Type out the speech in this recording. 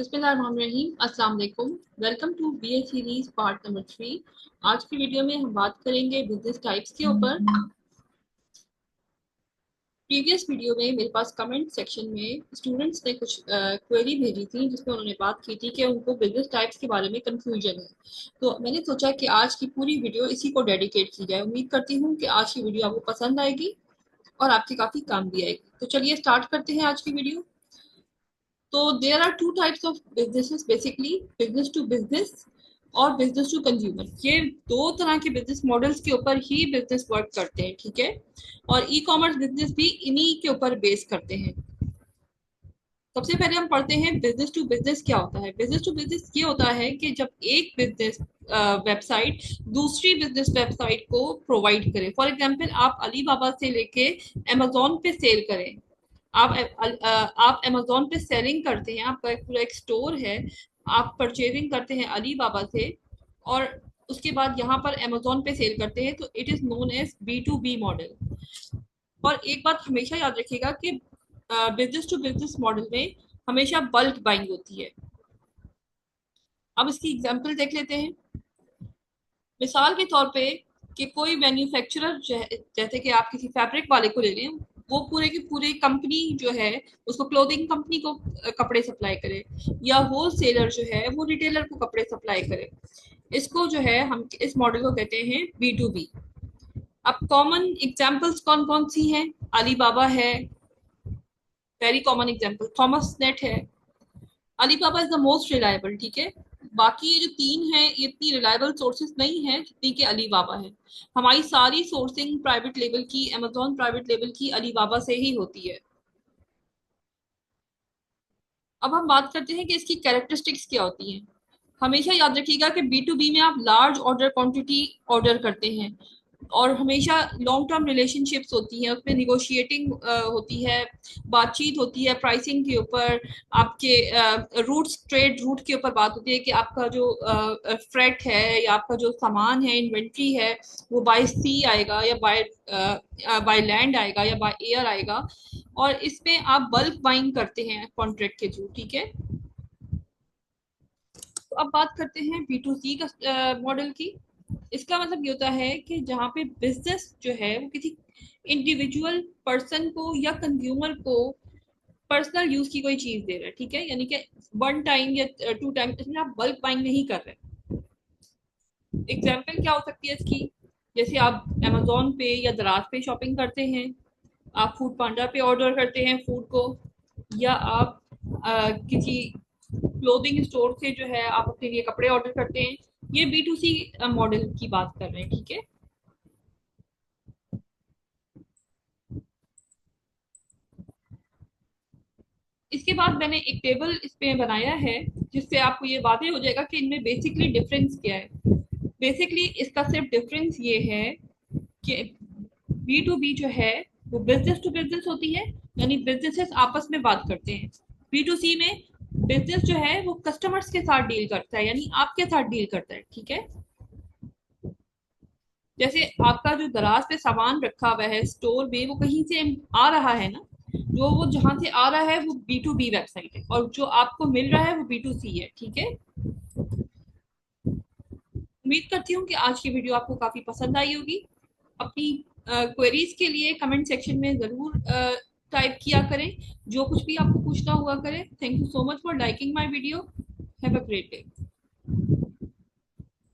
बिस्मिल्लाहिर्रहमानिर्रहीम। अस्सलाम वालेकुम। Welcome to BA series part number 3। आज की वीडियो में हम बात करेंगे बिजनेस टाइप्स के ऊपर। प्रीवियस वीडियो में मेरे पास कमेंट सेक्शन में स्टूडेंट्स ने कुछ क्वेरी भेजी थी जिसमें उन्होंने बात की थी कि उनको बिजनेस टाइप्स के बारे में कंफ्यूजन है। तो मैंने सोचा कि आज की पूरी वीडियो इसी को डेडिकेट की जाए। उम्मीद करती हूँ कि आज की वीडियो आपको पसंद आएगी और आपके काफ़ी काम भी आएगी। तो चलिए स्टार्ट करते हैं आज की वीडियो। तो there are two types of businesses basically, business to business और बिजनेस टू कंज्यूमर। ये दो तरह के बिजनेस मॉडल्स के ऊपर ही बिजनेस वर्क करते हैं, ठीक है। और ई कॉमर्स बिजनेस भी इन्हीं के ऊपर बेस करते हैं। सबसे पहले हम पढ़ते हैं बिजनेस टू बिजनेस क्या होता है। बिजनेस टू बिजनेस ये होता है कि जब एक बिजनेस वेबसाइट दूसरी बिजनेस वेबसाइट को प्रोवाइड करे। फॉर एग्जांपल, आप अलीबाबा से लेके अमेजोन पे सेल करें। आप अमेजोन पे सेलिंग करते हैं, आपका एक पूरा एक स्टोर है, आप परचेजिंग करते हैं अलीबाबा से और उसके बाद यहाँ पर अमेजोन पे सेल करते हैं, तो it is known as B2B model. और एक बात हमेशा याद रखिएगा कि बिजनेस टू बिजनेस मॉडल में हमेशा बल्क बाइंग होती है। अब इसकी एग्जांपल देख लेते हैं। मिसाल के तौर पे कि कोई मैन्युफैक्चरर जैसे कि आप किसी फैब्रिक वाले को ले लें, वो पूरे की पूरी कंपनी जो है उसको क्लोथिंग कंपनी को कपड़े सप्लाई करे, या होल सेलर जो है वो रिटेलर को कपड़े सप्लाई करे। इसको जो है हम इस मॉडल को कहते हैं B2B। अब कॉमन एग्जांपल्स कौन कौन सी हैं? अलीबाबा है, very common example. Thomas net है। Alibaba is the most reliable, ठीक है। बाकी ये जो तीन है ये इतनी रिलायबल सोर्सेज नहीं है जितनी कि अलीबाबा है। हमारी सारी सोर्सिंग प्राइवेट लेवल की, अमेजोन प्राइवेट लेवल की, अलीबाबा से ही होती है। अब हम बात करते हैं कि इसकी कैरेक्टरिस्टिक्स क्या होती हैं। हमेशा याद रखिएगा कि B2B में आप लार्ज ऑर्डर क्वांटिटी ऑर्डर करते हैं और हमेशा लॉन्ग टर्म रिलेशनशिप्स होती हैं, उसमें निगोशिएटिंग होती है, बातचीत होती है प्राइसिंग के ऊपर, आपके रूट्स, ट्रेड रूट के ऊपर बात होती है कि आपका जो फ्रेट है या आपका जो सामान है, इन्वेंट्री है, वो बाय सी आएगा या बाय लैंड आएगा या बाय एयर आएगा। और इसमें आप बल्क बाइंग करते हैं कॉन्ट्रैक्ट के थ्रू, ठीक है। तो अब बात करते हैं B2C का मॉडल की। इसका मतलब ये होता है कि जहाँ पे बिजनेस जो है वो किसी इंडिविजुअल पर्सन को या कंज्यूमर को पर्सनल यूज की कोई चीज दे रहा है, ठीक है। यानी कि वन टाइम या टू टाइम, इसमें आप बल्क बाइंग नहीं कर रहे। एग्जाम्पल क्या हो सकती है इसकी? जैसे आप अमेजोन पे या दराज पे शॉपिंग करते हैं, आप फूड पांडा पे ऑर्डर करते हैं फूड को, या आप किसी क्लोथिंग स्टोर से जो है आप अपने लिए कपड़े ऑर्डर करते हैं। ये B2C मॉडल की बात कर रहे हैं, ठीक है। इसके बाद मैंने एक टेबल इसमें बनाया है जिससे आपको ये वादे हो जाएगा कि इनमें बेसिकली डिफरेंस क्या है। बेसिकली इसका सिर्फ डिफरेंस ये है कि B2B जो है वो बिजनेस टू बिजनेस होती है, यानी बिजनेसेस आपस में बात करते हैं। B2C में बिजनेस जो है वो कस्टमर्स के साथ डील करता है, यानी आपके साथ डील करता है, ठीक है। जैसे आपका जो दराज पे सामान रखा हुआ है स्टोर में, वो कहीं से आ रहा है ना, जो वो जहां से आ रहा है वो B2B वेबसाइट है, और जो आपको मिल रहा है वो B2C है, ठीक है। उम्मीद करती हूँ कि आज की वीडियो आपको काफी पसंद आई होगी। अपनी क्वेरीज के लिए कमेंट सेक्शन में जरूर टाइप किया करें, जो कुछ भी आपको पूछना हुआ करें। Thank you so much for liking my video. Have a great day.